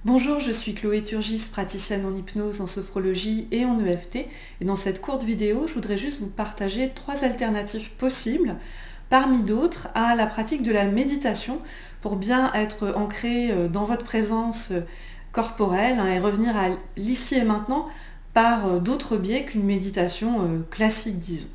Bonjour, je suis Chloé Turgis, praticienne en hypnose, en sophrologie et en EFT. Et dans cette courte vidéo, je voudrais juste vous partager 3 alternatives possibles, parmi d'autres, à la pratique de la méditation pour bien être ancré dans votre présence corporelle, et revenir à l'ici et maintenant par d'autres biais qu'une méditation classique, disons.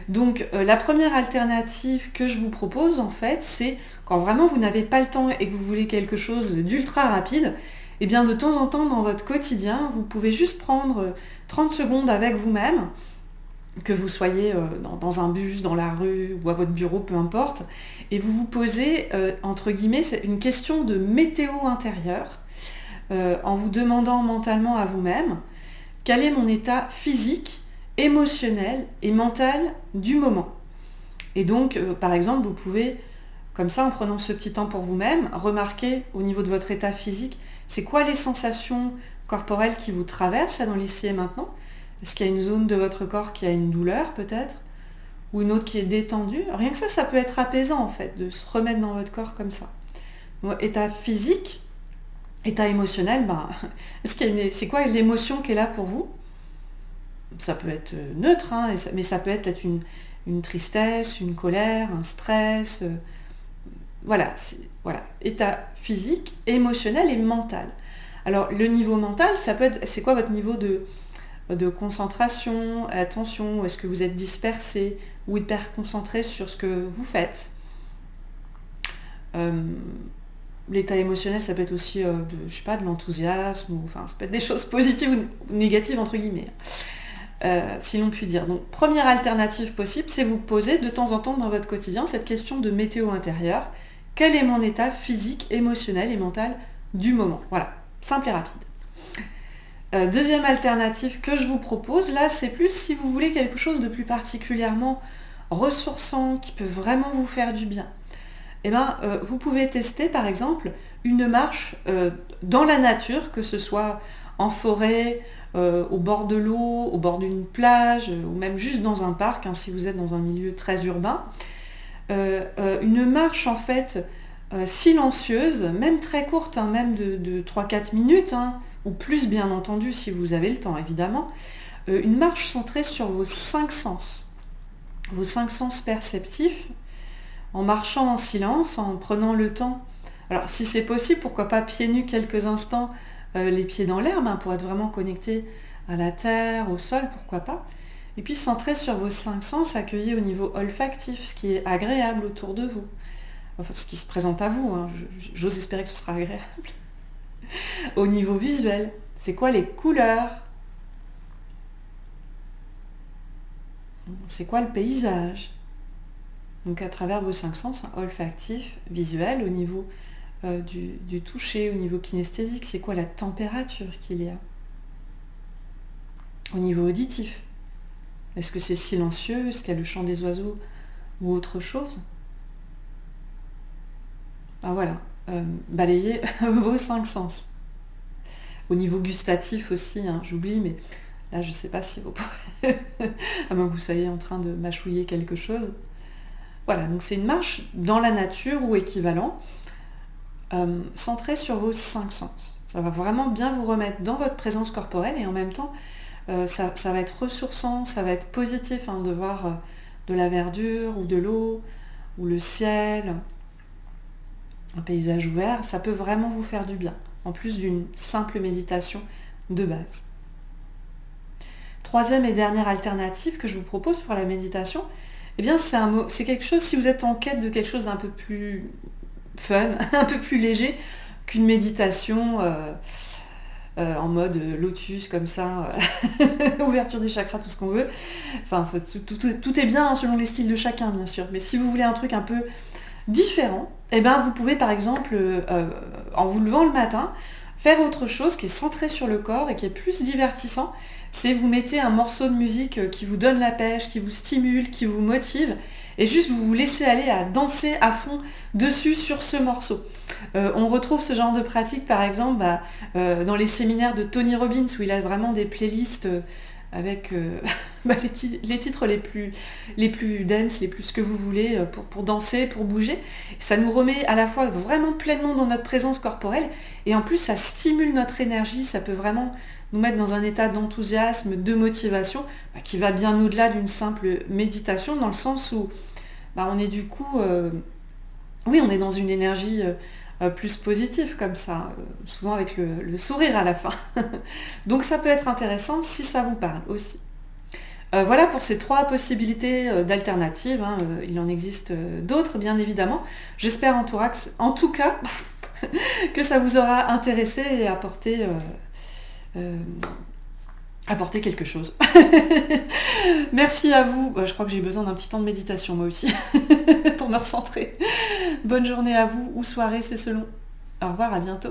Donc la première alternative que je vous propose en fait, c'est quand vraiment vous n'avez pas le temps et que vous voulez quelque chose d'ultra rapide, et bien de temps en temps dans votre quotidien, vous pouvez juste prendre 30 secondes avec vous-même, que vous soyez dans un bus, dans la rue ou à votre bureau, peu importe, et vous vous posez, entre guillemets, c'est une question de météo intérieure, en vous demandant mentalement à vous-même, quel est mon état physique, émotionnel et mental du moment. Et donc, par exemple, vous pouvez, comme ça, en prenant ce petit temps pour vous-même, remarquer au niveau de votre état physique, c'est quoi les sensations corporelles qui vous traversent là dans l'ici et maintenant. Est-ce qu'il y a une zone de votre corps qui a une douleur peut-être, ou une autre qui est détendue. Rien que ça peut être apaisant en fait, de se remettre dans votre corps comme ça. Donc, état physique, état émotionnel, c'est quoi l'émotion qui est là pour vous? Ça peut être neutre, hein, mais ça peut être peut-être une tristesse, une colère, un stress. Voilà, état physique, émotionnel et mental. Alors le niveau mental, ça peut être, c'est quoi votre niveau de concentration, attention, est-ce que vous êtes dispersé ou hyper concentré sur ce que vous faites. L'état émotionnel, ça peut être aussi de l'enthousiasme, enfin ça peut être des choses positives ou négatives entre guillemets. Si l'on peut dire. Donc première alternative possible, c'est vous poser de temps en temps dans votre quotidien cette question de météo intérieure. Quel est mon état physique, émotionnel et mental du moment? Voilà, simple et rapide. Deuxième alternative que je vous propose, là c'est plus si vous voulez quelque chose de plus particulièrement ressourçant, qui peut vraiment vous faire du bien. Vous pouvez tester par exemple une marche dans la nature, que ce soit en forêt, au bord de l'eau, au bord d'une plage, ou même juste dans un parc, hein, si vous êtes dans un milieu très urbain. Une marche en fait silencieuse, même très courte, hein, même de 3-4 minutes, hein, ou plus bien entendu si vous avez le temps évidemment. Une marche centrée sur vos 5 sens perceptifs, en marchant en silence, en prenant le temps. Alors si c'est possible, pourquoi pas pieds nus quelques instants, les pieds dans l'herbe, hein, pour être vraiment connecté à la terre, au sol, pourquoi pas. Et puis centrer sur vos 5 sens, accueillir au niveau olfactif, ce qui est agréable autour de vous. Enfin, ce qui se présente à vous, hein, j'ose espérer que ce sera agréable. Au niveau visuel, c'est quoi les couleurs? C'est quoi le paysage? Donc à travers vos 5 sens, hein, olfactif, visuel, au niveau du toucher, au niveau kinesthésique, c'est quoi la température qu'il y a? Au niveau auditif, est-ce que c'est silencieux? Est-ce qu'il y a le chant des oiseaux ou autre chose? Ah voilà, balayez vos 5 sens. Au niveau gustatif aussi, hein, j'oublie, mais là je ne sais pas si vous pourrez, à moins que vous soyez en train de mâchouiller quelque chose. Voilà, donc c'est une marche dans la nature ou équivalent, centrée sur vos 5 sens. Ça va vraiment bien vous remettre dans votre présence corporelle et en même temps, ça va être ressourçant, ça va être positif, hein, de voir de la verdure ou de l'eau ou le ciel, un paysage ouvert, ça peut vraiment vous faire du bien, en plus d'une simple méditation de base. Troisième et dernière alternative que je vous propose pour la méditation, eh bien c'est quelque chose, si vous êtes en quête de quelque chose d'un peu plus fun, un peu plus léger qu'une méditation en mode lotus comme ça, ouverture des chakras, tout ce qu'on veut. Enfin, tout est bien, hein, selon les styles de chacun bien sûr, mais si vous voulez un truc un peu différent, vous pouvez par exemple, en vous levant le matin, faire autre chose qui est centré sur le corps et qui est plus divertissant. C'est vous mettez un morceau de musique qui vous donne la pêche, qui vous stimule, qui vous motive, et juste vous vous laissez aller à danser à fond dessus sur ce morceau. On retrouve ce genre de pratique par exemple dans les séminaires de Tony Robbins, où il a vraiment des playlists avec les titres les plus dense, les plus ce que vous voulez, pour danser, pour bouger. Ça nous remet à la fois vraiment pleinement dans notre présence corporelle, et en plus ça stimule notre énergie, ça peut vraiment nous mettre dans un état d'enthousiasme, de motivation, qui va bien au-delà d'une simple méditation, dans le sens où on est du coup, oui, on est dans une énergie plus positive comme ça, souvent avec le sourire à la fin. Donc ça peut être intéressant si ça vous parle aussi. Voilà pour ces 3 possibilités d'alternatives, hein. Il en existe d'autres bien évidemment. J'espère en tout cas que ça vous aura intéressé et apporté quelque chose. Merci à vous. Je crois que j'ai besoin d'un petit temps de méditation moi aussi pour me recentrer. Bonne journée à vous ou soirée, c'est selon. Au revoir, à bientôt.